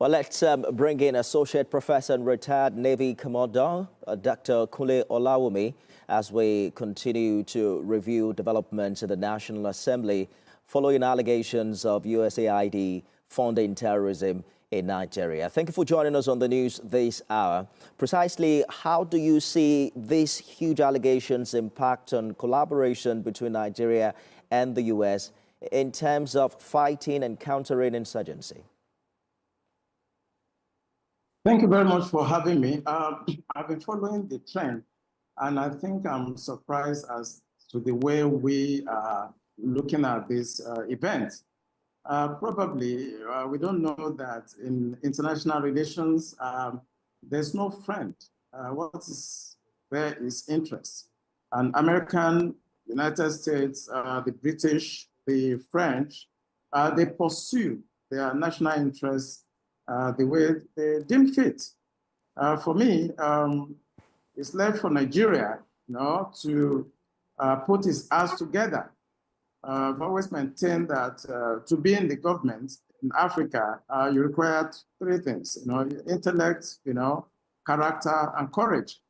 Well, let's bring in Associate Professor and retired Navy Commodore, Dr. Kunle Olawumi, as we continue to review developments in the National Assembly following allegations of USAID funding terrorism in Nigeria. Thank you for joining us on the news this hour. Precisely, how do you see these huge allegations impact on collaboration between Nigeria and the U.S. in terms of fighting and countering insurgency? Thank you very much for having me. I've been following the trend, and I think I'm surprised as to the way we are looking at this event. Probably, we don't know that in international relations, there's no friend. What is there is interest. And American, United States, the British, the French, they pursue their national interests the way they deem fit. For me, it's left for Nigeria, to put its act together. I've always maintained that to be in the government in Africa, you require three things: intellect, character, and courage.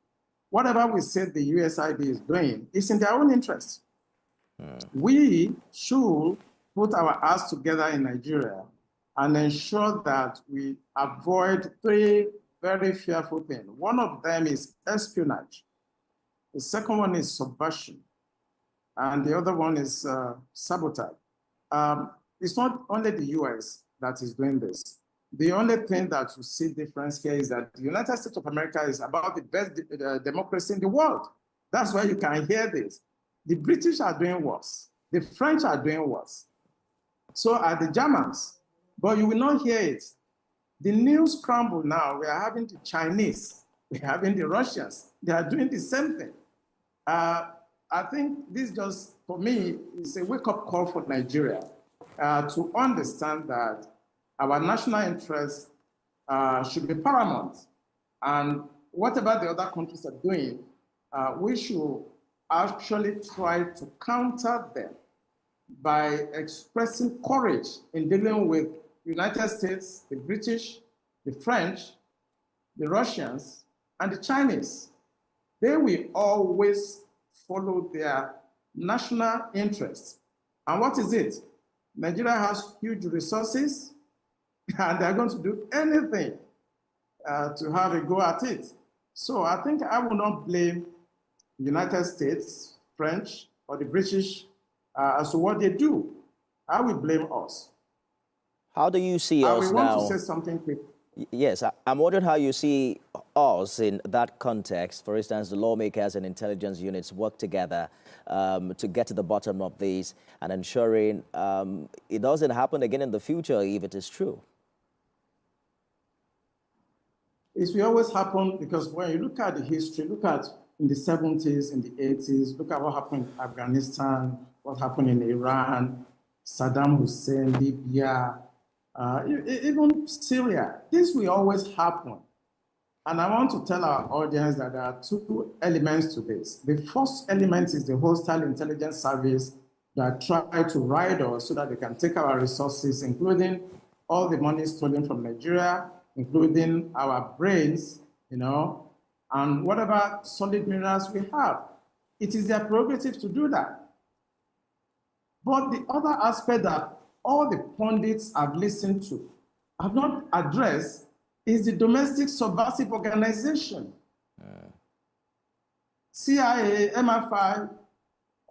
Whatever we say the USAID is doing is in their own interest. We should put our acts together in Nigeria and ensure that we avoid three very fearful things. One of them is espionage. The second one is subversion. And the other one is sabotage. It's not only the US that is doing this. The only thing that you see difference here is that the United States of America is about the best democracy in the world. That's why you can hear this. The British are doing worse. The French are doing worse. So are the Germans. But you will not hear it. The news scramble now. We are having the Chinese. We are having the Russians. They are doing the same thing. I think this just, for me, is a wake-up call for Nigeria to understand that our national interests should be paramount. And whatever the other countries are doing, we should actually try to counter them by expressing courage in dealing with the United States, the British, the French, the Russians, and the Chinese. They will always follow their national interests. And what is it? Nigeria has huge resources, and they're going to do anything to have a go at it. So I think I will not blame the United States, French, or the British as to what they do. I will blame us. How do you see us now? I want to say something quick. Yes, I'm wondering how you see us in that context. For instance, the lawmakers and intelligence units work together to get to the bottom of this and ensuring it doesn't happen again in the future if it is true. It will always happen because when you look at the history, look at in the 70s, in the 80s, look at what happened in Afghanistan, what happened in Iran, Saddam Hussein, Libya, even Syria. This will always happen. And I want to tell our audience that there are two elements to this. The first element is the hostile intelligence service that try to ride us so that they can take our resources, including all the money stolen from Nigeria, including our brains, and whatever solid minerals we have. It is their prerogative to do that. But the other aspect that all the pundits I've listened to have not addressed is the domestic subversive organization. CIA, MI5,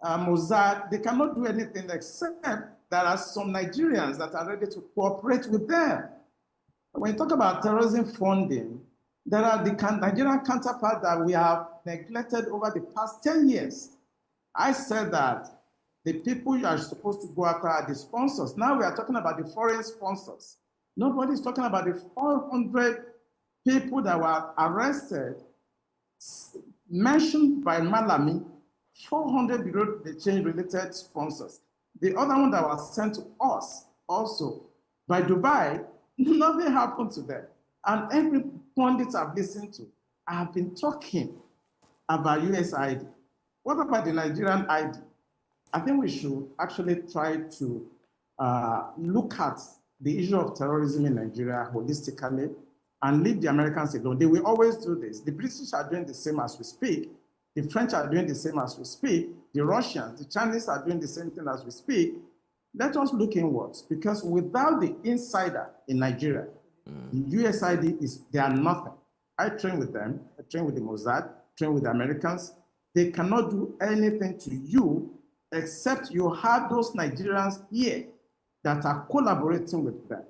Mossad, they cannot do anything except there are some Nigerians that are ready to cooperate with them. When you talk about terrorism funding, there are the Nigerian counterparts that we have neglected over the past 10 years. I said that the people you are supposed to go after are the sponsors. Now we are talking about the foreign sponsors. Nobody's talking about the 400 people that were arrested, mentioned by Malami, 400 below the chain related sponsors. The other one that was sent to us also by Dubai, nothing happened to them. And every pundit I've listened to, I have been talking about USAID. What about the Nigerian ID? I think we should actually try to look at the issue of terrorism in Nigeria holistically and leave the Americans alone. They will always do this. The British are doing the same as we speak. The French are doing the same as we speak. The Russians, the Chinese are doing the same thing as we speak. Let us look inwards, because without the insider in Nigeria, the USAID they are nothing. I train with them. I train with the Mossad, train with the Americans. They cannot do anything to you except you have those Nigerians here that are collaborating with them.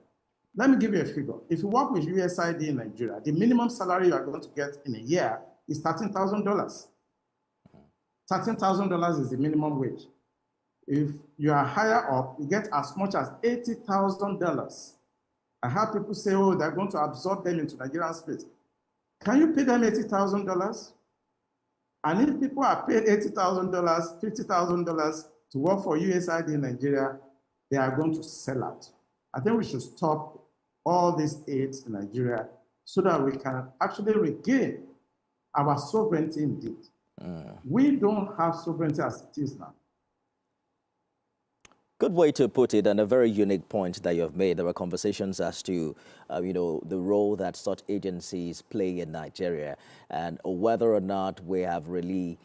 Let me give you a figure. If you work with USAID in Nigeria, the minimum salary you are going to get in a year is $13,000. $13,000 is the minimum wage. If you are higher up, you get as much as $80,000. I have people say, oh, they're going to absorb them into Nigerian space. Can you pay them $80,000? And if people are paid $80,000, $50,000 to work for USAID in Nigeria, they are going to sell out. I think we should stop all these aids in Nigeria so that we can actually regain our sovereignty indeed. We don't have sovereignty as it is now. Good way to put it, and a very unique point that you have made. There were conversations as to, the role that such agencies play in Nigeria and whether or not we have really,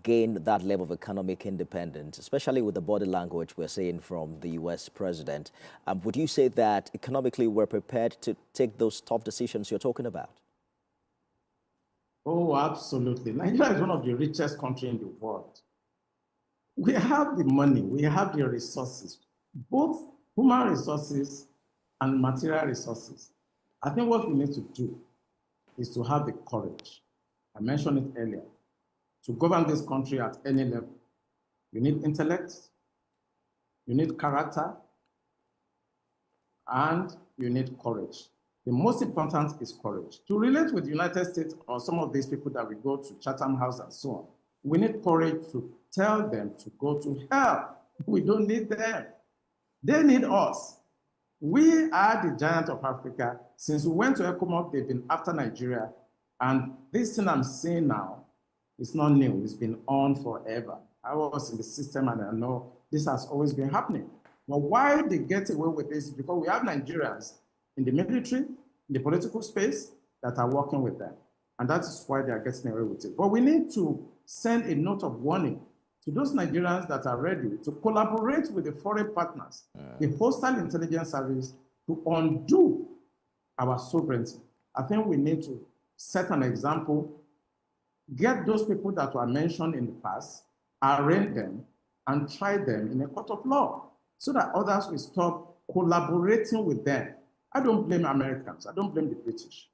gained that level of economic independence, especially with the body language we're seeing from the U.S. president. Would you say that economically we're prepared to take those tough decisions you're talking about? Oh, absolutely. Nigeria is one of the richest countries in the world. We have the money, we have the resources, both human resources and material resources. I think what we need to do is to have the courage, I mentioned it earlier, to govern this country at any level. You need intellect, you need character, and you need courage. The most important is courage. To relate with the United States or some of these people that we go to Chatham House and so on, we need courage to tell them to go to hell. We don't need them. They need us. We are the giant of Africa. Since we went to ECOMOG, they've been after Nigeria. And this thing I'm seeing now is not new. It's been on forever. I was in the system and I know this has always been happening. But why they get away with this is because we have Nigerians in the military, in the political space that are working with them. And that is why they are getting away with it. But we need to send a note of warning to those Nigerians that are ready to collaborate with the foreign partners, the hostile intelligence service, to undo our sovereignty. I think we need to set an example, get those people that were mentioned in the past, arraign them, and try them in a court of law so that others will stop collaborating with them. I don't blame Americans. I don't blame the British.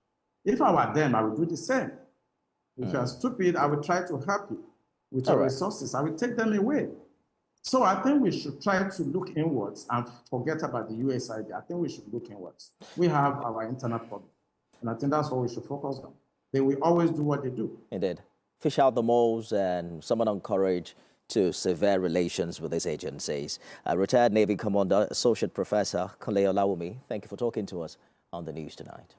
If I were them, I would do the same. If you are stupid, I will try to help you with your resources. I will take them away. So I think we should try to look inwards and forget about the USAID. I think we should look inwards. We have our internal problem. And I think that's what we should focus on. They will always do what they do. Indeed. Fish out the moles and summon on courage to severe relations with these agencies. Retired Navy Commander, Associate Professor Kunle Olawumi, thank you for talking to us on the news tonight.